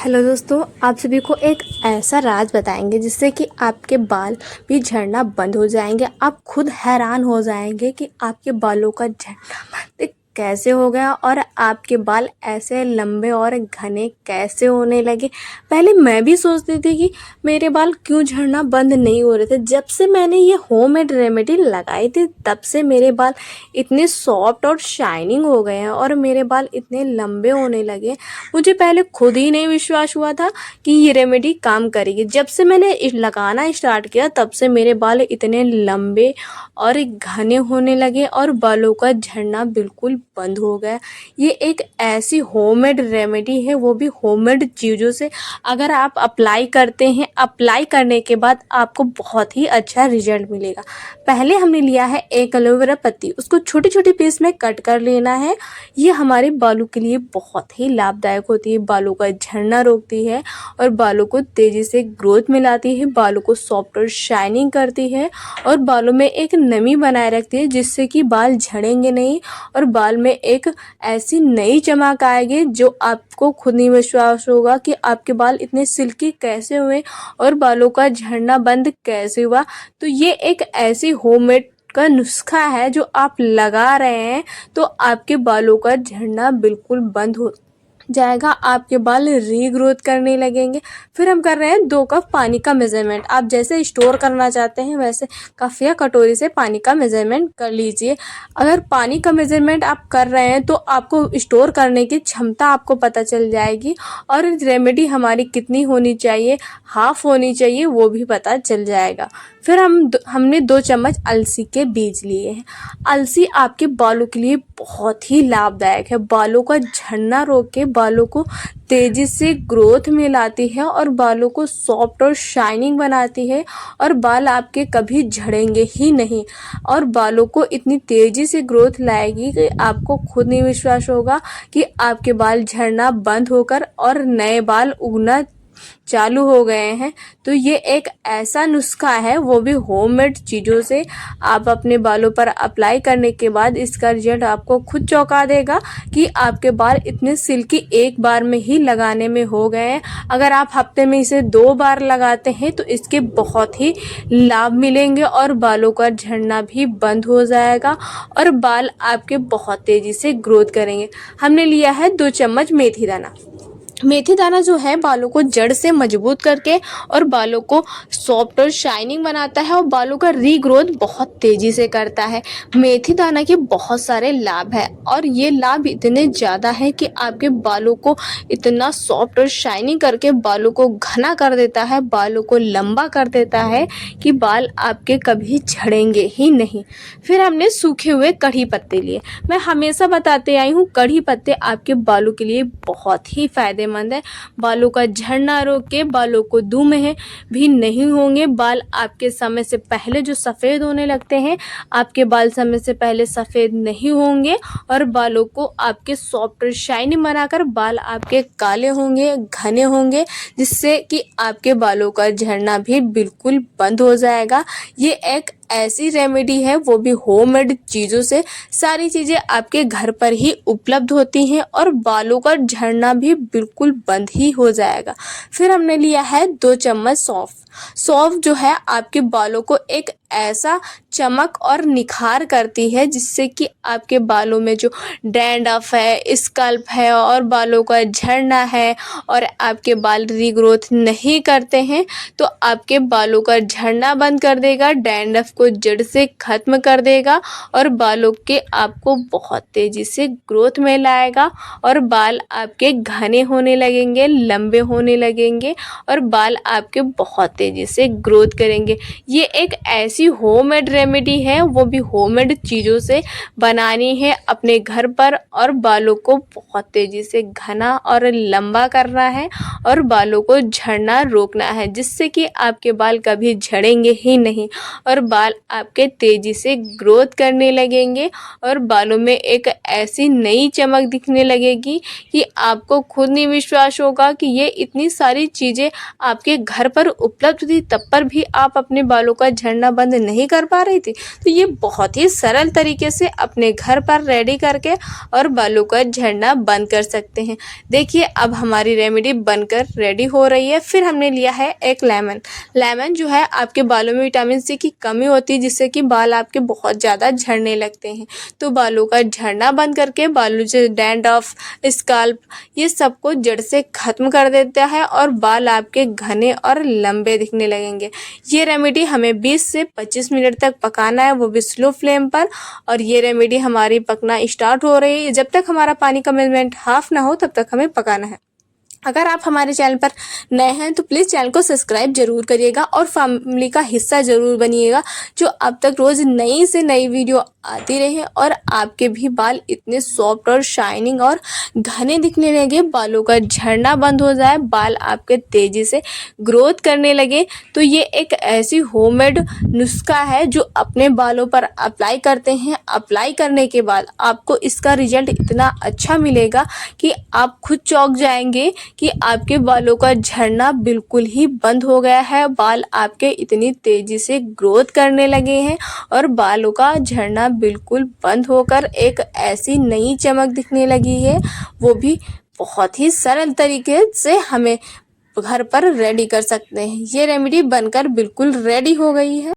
Hello दोस्तों, आप सभी को एक ऐसा राज बताएंगे जिससे कि आपके बाल भी झड़ना बंद हो जाएंगे। आप खुद हैरान हो जाएंगे कि आपके बालों का झड़ना बंद कैसे हो गया और आपके बाल ऐसे लंबे और घने कैसे होने लगे। पहले मैं भी सोचती थी कि मेरे बाल क्यों झड़ना बंद नहीं हो रहे थे। जब से मैंने ये होममेड रेमेडी लगाई थी तब से मेरे बाल इतने सॉफ्ट और शाइनिंग हो गए हैं और मेरे बाल इतने लंबे होने लगे। मुझे पहले खुद ही नहीं विश्वास हुआ था कि ये रेमेडी काम करेगी। जब से मैंने लगाना स्टार्ट किया तब से मेरे बाल इतने लंबे और घने होने लगे और बालों का झड़ना बिल्कुल बंद हो गया। ये एक ऐसी होममेड रेमेडी है, वो भी होममेड चीज़ों से। अगर आप अप्लाई करते हैं, अप्लाई करने के बाद आपको बहुत ही अच्छा रिजल्ट मिलेगा। पहले हमने लिया है एक एलोवेरा पत्ती, उसको छोटे छोटे पीस में कट कर लेना है। ये हमारे बालों के लिए बहुत ही लाभदायक होती है, बालों का झड़ना रोकती है और बालों को तेज़ी से ग्रोथ में लाती है, बालों को सॉफ्ट और शाइनिंग करती है और बालों में एक नमी बनाए रखती है जिससे कि बाल झड़ेंगे नहीं और बाल में एक ऐसी नई चमक आएगी जो आपको खुद नहीं विश्वास होगा कि आपके बाल इतने सिल्की कैसे हुए और बालों का झड़ना बंद कैसे हुआ। तो ये एक ऐसी होममेड का नुस्खा है जो आप लगा रहे हैं तो आपके बालों का झड़ना बिल्कुल बंद हो जाएगा, आपके बाल रीग्रोथ करने लगेंगे। फिर हम कर रहे हैं 2 कप पानी का मेज़रमेंट। आप जैसे स्टोर करना चाहते हैं वैसे कप या कटोरी से पानी का मेज़रमेंट कर लीजिए। अगर पानी का मेज़रमेंट आप कर रहे हैं तो आपको स्टोर करने की क्षमता आपको पता चल जाएगी और रेमेडी हमारी कितनी होनी चाहिए, हाफ़ होनी चाहिए, वो भी पता चल जाएगा। फिर हमने 2 चम्मच अलसी के बीज लिए हैं। अलसी आपके बालों के लिए बहुत ही लाभदायक है, बालों का झड़ना रोक के बालों को तेज़ी से ग्रोथ में लाती है और बालों को सॉफ्ट और शाइनिंग बनाती है और बाल आपके कभी झड़ेंगे ही नहीं और बालों को इतनी तेज़ी से ग्रोथ लाएगी कि आपको खुद नहीं विश्वास होगा कि आपके बाल झड़ना बंद होकर और नए बाल उगना चालू हो गए हैं। तो ये एक ऐसा नुस्खा है, वो भी होममेड चीज़ों से। आप अपने बालों पर अप्लाई करने के बाद इसका रिजल्ट आपको खुद चौंका देगा कि आपके बाल इतने सिल्की एक बार में ही लगाने में हो गए हैं। अगर आप हफ्ते में इसे 2 बार लगाते हैं तो इसके बहुत ही लाभ मिलेंगे और बालों का झड़ना भी बंद हो जाएगा और बाल आपके बहुत तेज़ी से ग्रोथ करेंगे। हमने लिया है 2 चम्मच मेथी दाना। मेथी दाना जो है बालों को जड़ से मजबूत करके और बालों को सॉफ्ट और शाइनिंग बनाता है और बालों का रीग्रोथ बहुत तेज़ी से करता है। मेथी दाना के बहुत सारे लाभ हैं और ये लाभ इतने ज़्यादा हैं कि आपके बालों को इतना सॉफ्ट और शाइनिंग करके बालों को घना कर देता है, बालों को लंबा कर देता है कि बाल आपके कभी झड़ेंगे ही नहीं। फिर हमने सूखे हुए कढ़ी पत्ते लिए। मैं हमेशा बताते आई हूँ, कढ़ी पत्ते आपके बालों के लिए बहुत ही फ़ायदेमंद है। बालों का झड़ना रोक के बालों को धूमें भी नहीं होंगे। बाल आपके समय से पहले जो सफ़ेद होने लगते हैं, आपके बाल समय से पहले सफ़ेद नहीं होंगे और बालों को आपके सॉफ्ट और शाइनी बनाकर बाल आपके काले होंगे, घने होंगे, जिससे कि आपके बालों का झड़ना भी बिल्कुल बंद हो जाएगा। ये एक ऐसी रेमेडी है, वो भी होममेड चीज़ों से। सारी चीज़ें आपके घर पर ही उपलब्ध होती हैं और बालों का झड़ना भी बिल्कुल बंद ही हो जाएगा। फिर हमने लिया है 2 चम्मच सौंफ। सौंफ जो है आपके बालों को एक ऐसा चमक और निखार करती है जिससे कि आपके बालों में जो डैंड्रफ है, स्कल्प है और बालों का झड़ना है और आपके बाल रीग्रोथ नहीं करते हैं तो आपके बालों का झड़ना बंद कर देगा, डैंड्रफ को जड़ से ख़त्म कर देगा और बालों के आपको बहुत तेज़ी से ग्रोथ में लाएगा और बाल आपके घने होने लगेंगे, लंबे होने लगेंगे और बाल आपके बहुत तेज़ी से ग्रोथ करेंगे। ये एक ऐसी होममेड रेमेडी है, वो भी होममेड चीज़ों से बनानी है अपने घर पर और बालों को बहुत तेज़ी से घना और लंबा करना है और बालों को झड़ना रोकना है जिससे कि आपके बाल कभी झड़ेंगे ही नहीं और बाल आपके तेज़ी से ग्रोथ करने लगेंगे और बालों में एक ऐसी नई चमक दिखने लगेगी कि आपको खुद नहीं विश्वास होगा कि ये इतनी सारी चीज़ें आपके घर पर उपलब्ध थी, तब पर भी आप अपने बालों का झड़ना बंद बंद नहीं कर पा रही थी, तो ये बहुत ही सरल तरीके से अपने घर पर रेडी करके और बालों का झड़ना बंद कर सकते हैं। देखिए अब हमारी रेमेडी बनकर रेडी हो रही है। फिर हमने लिया है एक लेमन जो है आपके बालों में विटामिन सी की कमी होती है, जिससे कि बाल आपके बहुत ज़्यादा झड़ने लगते हैं। तो बालों का झड़ना बंद करके बालों से डैंड्रफ, स्काल्प ये सबको जड़ से ख़त्म कर देता है और बाल आपके घने और लंबे दिखने लगेंगे। ये रेमेडी हमें 20 से 25 मिनट तक पकाना है, वो भी स्लो फ्लेम पर। और ये रेमेडी हमारी पकना स्टार्ट हो रही है। जब तक हमारा पानी का मेजरमेंट हाफ ना हो तब तक हमें पकाना है। अगर आप हमारे चैनल पर नए हैं तो प्लीज़ चैनल को सब्सक्राइब जरूर करिएगा और फैमिली का हिस्सा ज़रूर बनिएगा, जो अब तक रोज़ नई से नई वीडियो आती रहे और आपके भी बाल इतने सॉफ्ट और शाइनिंग और घने दिखने लगे, बालों का झड़ना बंद हो जाए, बाल आपके तेज़ी से ग्रोथ करने लगे। तो ये एक ऐसी होममेड नुस्खा है जो अपने बालों पर अप्लाई करते हैं। अप्लाई करने के बाद आपको इसका रिजल्ट इतना अच्छा मिलेगा कि आप खुद चौंक जाएंगे कि आपके बालों का झड़ना बिल्कुल ही बंद हो गया है। बाल आपके इतनी तेज़ी से ग्रोथ करने लगे हैं और बालों का झड़ना बिल्कुल बंद होकर एक ऐसी नई चमक दिखने लगी है, वो भी बहुत ही सरल तरीके से हमें घर पर रेडी कर सकते हैं। ये रेमेडी बनकर बिल्कुल रेडी हो गई है।